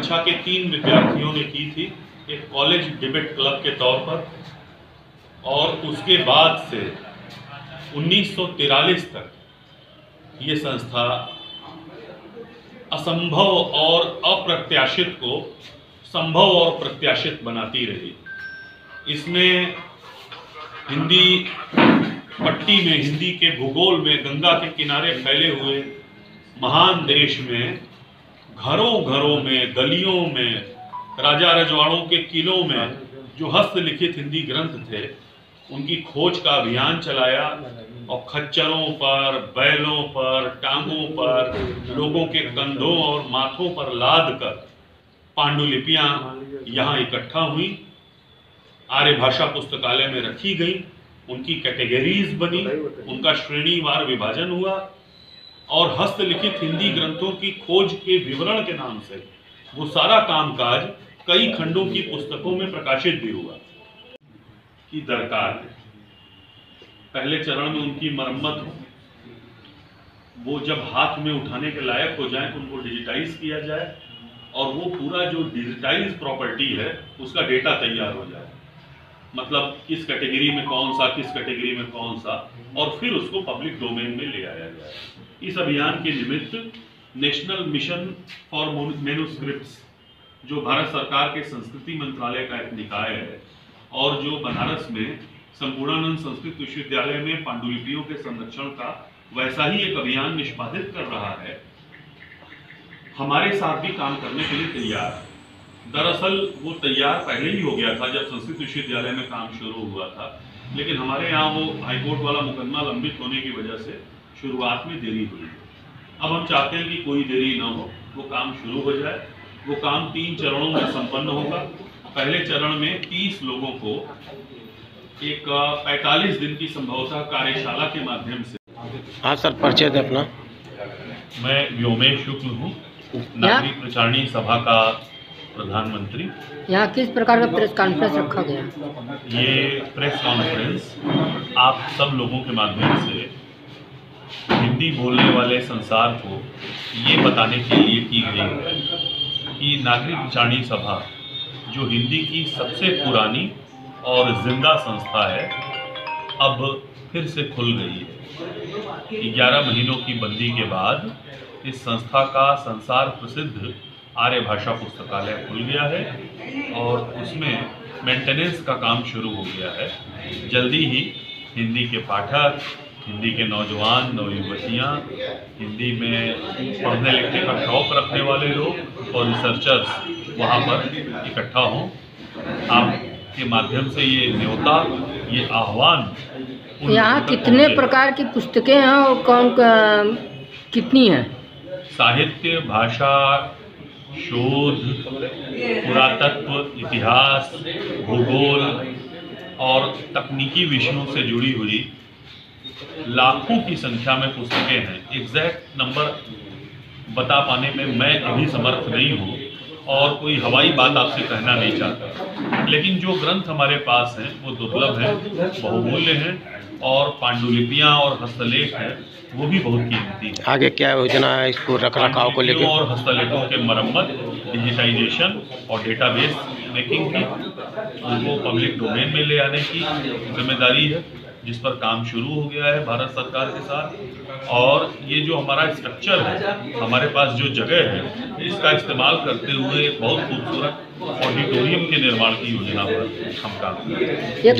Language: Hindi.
कक्षा के 3 विद्यार्थियों ने की थी, एक कॉलेज डिबेट क्लब के तौर पर, और उसके बाद से 1943 तक ये संस्था असंभव और अप्रत्याशित को संभव और प्रत्याशित बनाती रही। इसने हिंदी पट्टी में, हिंदी के भूगोल में, गंगा के किनारे फैले हुए महान देश में घरों घरों में, गलियों में, राजा रजवाड़ों के किलों में जो हस्तलिखित हिंदी ग्रंथ थे उनकी खोज का अभियान चलाया और खच्चरों पर, बैलों पर, टांगों पर, लोगों के कंधों और माथों पर लाद कर पांडुलिपियां यहाँ इकट्ठा हुई, आर्य भाषा पुस्तकालय में रखी गई, उनकी कैटेगरीज बनी, उनका श्रेणीवार विभाजन हुआ और हस्तलिखित हिंदी ग्रंथों की खोज के विवरण के नाम से वो सारा कामकाज कई खंडों की पुस्तकों में प्रकाशित भी हुआ। की दरकार है पहले चरण में उनकी मरम्मत हो, वो जब हाथ में उठाने के लायक हो जाए तो उनको डिजिटाइज किया जाए और वो पूरा जो डिजिटाइज प्रॉपर्टी है उसका डेटा तैयार हो जाए, मतलब किस कैटेगरी में कौन सा, किस कैटेगरी में कौन सा, और फिर उसको पब्लिक डोमेन में ले आया जाए। इस अभियान के निमित्त नेशनल मिशन फॉर मैन्युस्क्रिप्ट्स, जो भारत सरकार के संस्कृति मंत्रालय का एक निकाय है और जो बनारस में संपूर्णानंद संस्कृत विश्वविद्यालय में पांडुलिपियों के संरक्षण का वैसा ही एक अभियान निष्पादित कर रहा है, हमारे साथ भी काम करने के लिए तैयार है। दरअसल वो तैयार पहले ही हो गया था जब संस्कृत विश्वविद्यालय में काम शुरू हुआ था, लेकिन हमारे यहाँ वो हाईकोर्ट वाला मुकदमा लंबित होने की वजह से शुरुआत में देरी हुई। अब हम चाहते हैं कि कोई देरी न हो, वो काम शुरू हो जाए। वो काम 3 चरणों में संपन्न होगा। पहले चरण में 30 लोगों को एक 45 दिन की संभवतः कार्यशाला के माध्यम से। हाँ सर, परिचय दें अपना। मैं व्योमेश शुक्ल हूँ, नागरिक प्रचारणी सभा का प्रधानमंत्री। यहाँ किस प्रकार का प्रेस कॉन्फ्रेंस रखा गया? ये प्रेस कॉन्फ्रेंस आप सब लोगों के माध्यम से हिंदी बोलने वाले संसार को ये बताने के लिए की गई है कि नागरिक प्रचारणी सभा जो हिंदी की सबसे पुरानी और जिंदा संस्था है, अब फिर से खुल गई है। 11 महीनों की बंदी के बाद इस संस्था का संसार प्रसिद्ध आर्य भाषा पुस्तकालय खुल गया है और उसमें मेंटेनेंस का काम शुरू हो गया है। जल्दी ही हिंदी के पाठक, हिंदी के नौजवान, नवयुवतियाँ, हिंदी में पढ़ने लिखने का शौक रखने वाले लोग और रिसर्चर्स वहाँ पर इकट्ठा हों। आपके माध्यम से ये न्योता, ये आह्वान। यहाँ कितने प्रकार की पुस्तकें हैं और कौन कितनी हैं? साहित्य, भाषा, शोध, पुरातत्व, इतिहास, भूगोल और तकनीकी विषयों से जुड़ी हुई लाखों की संख्या में पुस्तकें हैं। एग्जैक्ट नंबर बता पाने में मैं अभी समर्थ नहीं हूँ और कोई हवाई बात आपसे कहना नहीं चाहता, लेकिन जो ग्रंथ हमारे पास हैं वो दुर्लभ हैं, बहुमूल्य हैं और पांडुलिपियाँ और हस्तलेख हैं वो भी बहुत कीमती है। आगे क्या योजना है इसको रख रखाव को लेकर? और हस्तलेखों के मरम्मत, डिजिटाइजेशन और डेटाबेस मेकिंग की, उनको पब्लिक डोमेन में ले आने की जिम्मेदारी है, जिस पर काम शुरू हो गया है भारत सरकार के साथ। और ये जो हमारा स्ट्रक्चर है, हमारे पास जो जगह है, इसका इस्तेमाल करते हुए बहुत खूबसूरत ऑडिटोरियम के निर्माण की योजना पर हम काम कर रहे हैं।